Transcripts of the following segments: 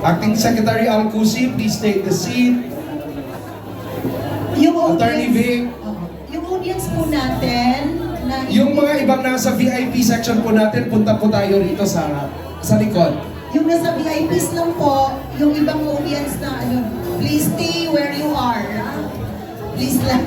Acting Secretary Alcusi, please take the seat. Yung Attorney Vic. Yung audience po natin, na Yung mga ibang nasa VIP section po natin, punta po tayo rito sa likod. yung nasa VIPs lang po, yung ibang audience na please stay where you are. Please lang.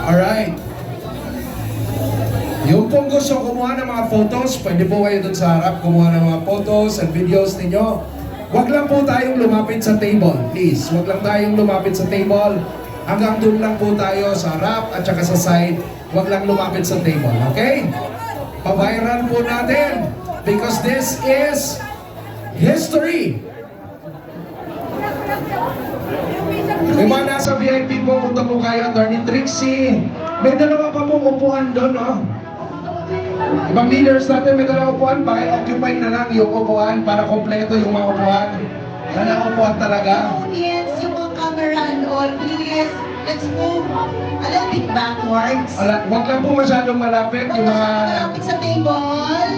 Alright. Yung pong gusto kumuha ng mga photos, pwede po kayo dun sa harap kumuha ng mga photos and videos ninyo. Huwag lang po tayong lumapit sa table, please. Huwag lang tayong lumapit sa table. Hanggang dun lang po tayo sa harap at saka sa side. Huwag lang lumapit sa table, okay? Pa-viral po natin because this is history. Yung mga nasa VIP po, punta po kayo, Attorney Trixie. May dalawa pa pong upuan doon, no? Ibang leaders natin, may dalawa upuan, paki-occupy na lang yung upuan para kompleto yung mga upuan. Na nakaupuan talaga. Audience, yung mga camera and all, please, let's move a little bit backwards. Huwag lang po masyadong malapit yung mga... Malapit sa table.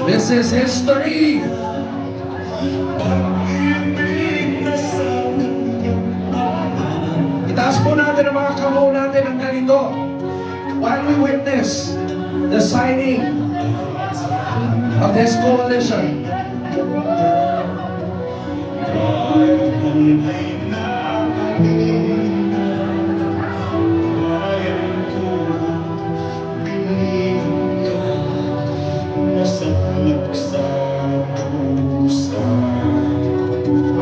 This is history! Itaas po natin ang mga kamao natin ng ganito while we witness the signing of this coalition.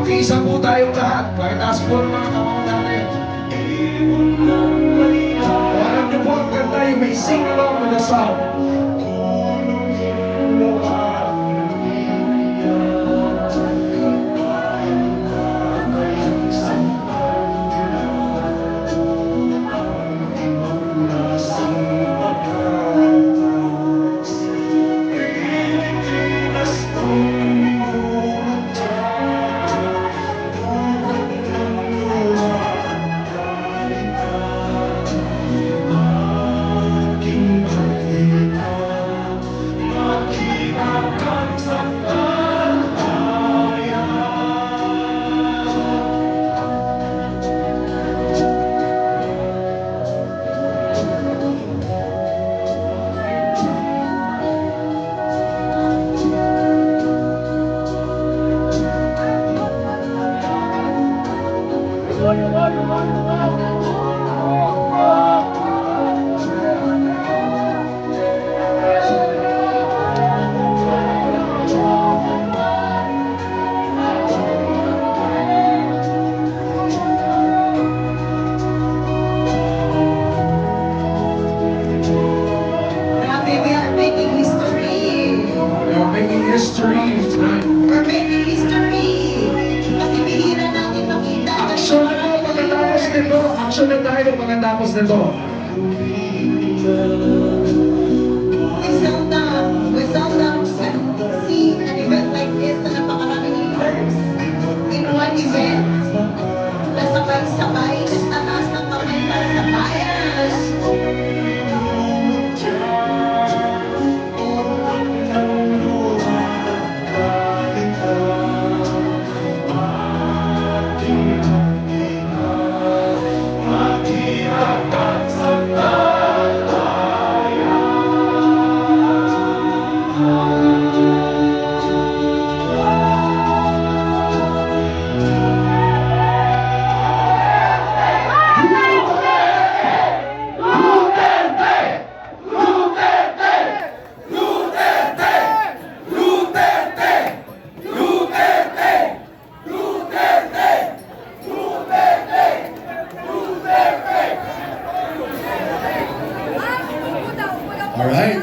Mag-iisa po tayong lahat. Pakitaas po ng mga kamao natin. Kung alam niyo po ang kanta, you may sing along with the song. Grabe, we are making history. We are making history tonight. We're making history. Kasi bihira natin makita. Action na po pagkatapos nito. Action na tayo pagkatapos nito. We seldom see an event like this na napakaraming leaders in one event. Nasabay-sabay, nagtataas ng kamay para sa bayan. Alright.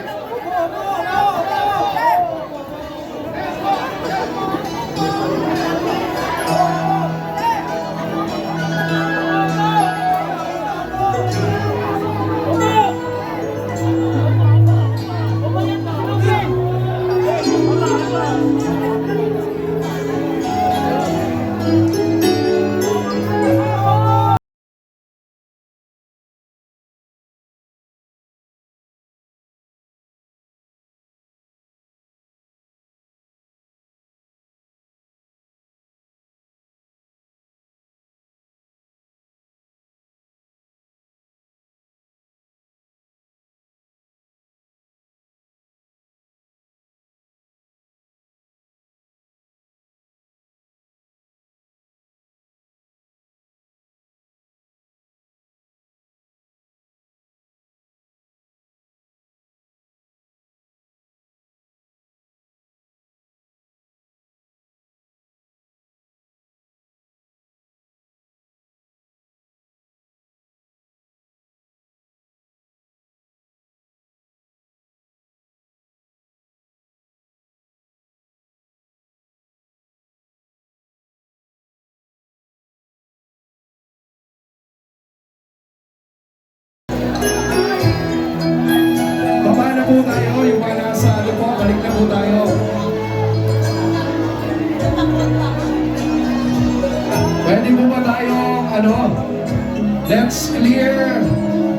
let's clear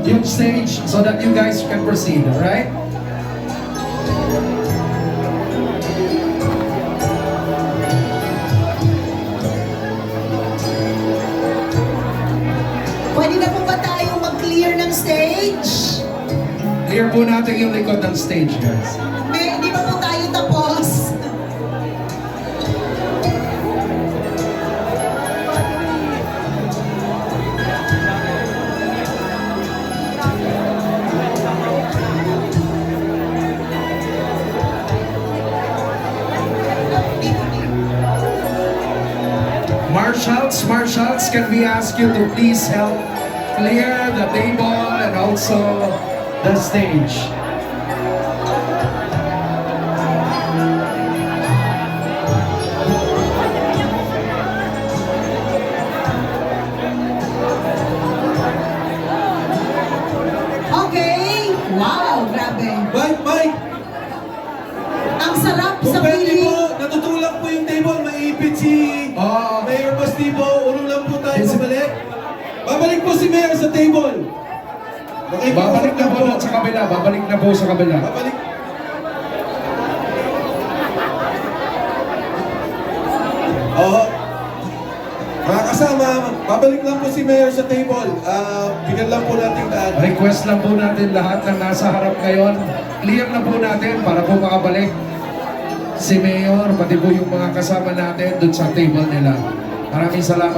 yung stage so that you guys can proceed, alright? Pwede na po ba tayong mag-clear ng stage? Clear po natin yung likod ng stage, guys. Hindi pa po tayo tapos. Marshals, can we ask you to please help clear the table and also the stage? Okay. Wow, grabe. Mike! Ang sarap Kung sa pwede piling. po, natutulak po yung table, maiipit si Mayor Bastibo. Urong lang po tayo pabalik. Babalik po si Mayor sa table. Babalik na po doon sa kabila. Babalik na po sa kabila. Babalik. Oo. Mga kasama, babalik lang po si Mayor sa table. Bigyan lang po natin daan. Request lang po natin lahat ng nasa harap ngayon. Clear na po natin para po makabalik si Mayor, pati po yung mga kasama natin doon sa table nila. Maraming salamat.